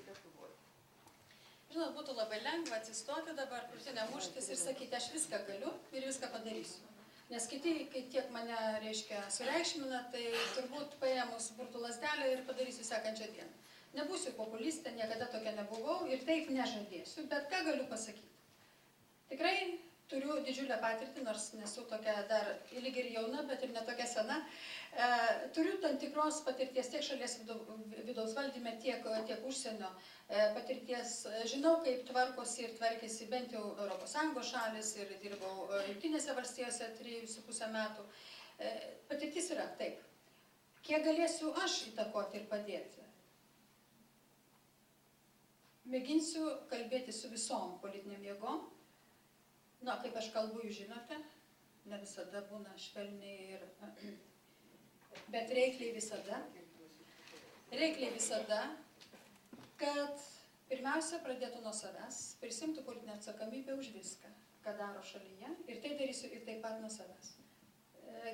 Lietuvoje. Žinot, būtų labai lengva atsistoti dabar, krūtinę muštis ir sakyti, aš viską galiu ir viską padarysiu. Nes kiti, kai tiek mane, reiškia, sureikšmina, tai turbūt paėmus burtų lazdelę ir padarysiu sekančią dieną. Nebūsiu populistė, niekada tokia nebuvau ir taip nežadėsiu, bet ką galiu pasakyti. Tikrai turiu didžiulę patirtį, nors nesu tokia dar lyg ir jauna, bet ir netokia sena. Turiu tam tikros patirties tiek šalies vidaus valdyme, tiek užsienio patirties. Žinau, kaip tvarkosi ir tvarkėsi bent jau ES šalis ir dirbau Jungtinėse valstijose 3,5 metų. Patirtis yra taip. Kiek galėsiu aš įtakoti ir padėti? Mėginsiu kalbėti su visom politiniam jėgom. Na, kaip aš kalbu, jūs žinote, ne visada būna švelniai bet reikliai visada. Reikliai visada, kad pirmiausia pradėtų nuo savęs, prisimtų politinę atsakomybę už viską, ką daro šalyje, ir tai darysiu ir taip pat nuo savęs.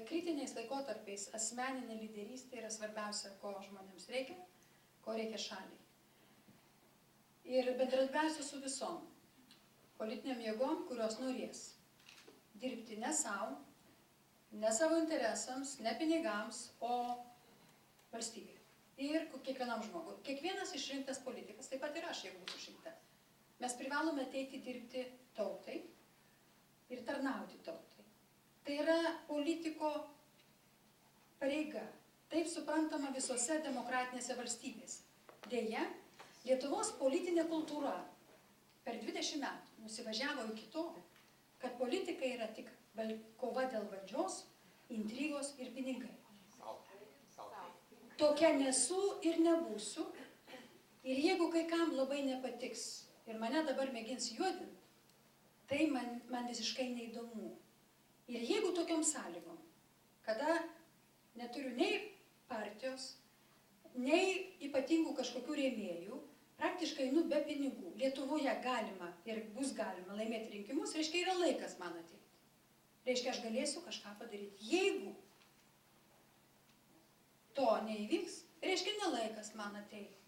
Kritiniais laikotarpiais asmeninė lyderystė yra svarbiausia, ko žmonėms reikia, ko reikia šaliai. Ir bendradarbiausiu su visom politiniam jėgom, kurios norės dirbti ne savo, ne savo interesams, ne pinigams, o valstybei. Ir kiekvienam žmogui. Kiekvienas išrinktas politikas, taip pat ir aš, jeigu būsiu išrinkta. Mes privalome ateiti dirbti tautai ir tarnauti tautai. Tai yra politiko pareiga. Taip suprantama visose demokratinėse valstybėse. Deja, Lietuvos politinė kultūra per 20 metų nusivažiavo iki to, kad politika yra tik kova dėl valdžios, intrigos ir pinigai. Tokia nesu ir nebūsiu. Ir jeigu kai kam labai nepatiks ir mane dabar mėgins juodinti, tai man visiškai neįdomu. Ir jeigu tokiom sąlygom, kada neturiu nei partijos, nei ypatingų kažkokių rėmėjų, praktiškai be pinigų. Lietuvoje galima ir bus galima laimėti rinkimus, reiškia, yra laikas man ateiti. Reiškia, aš galėsiu kažką padaryti. Jeigu to neįvyks, reiškia, nelaikas man ateiti.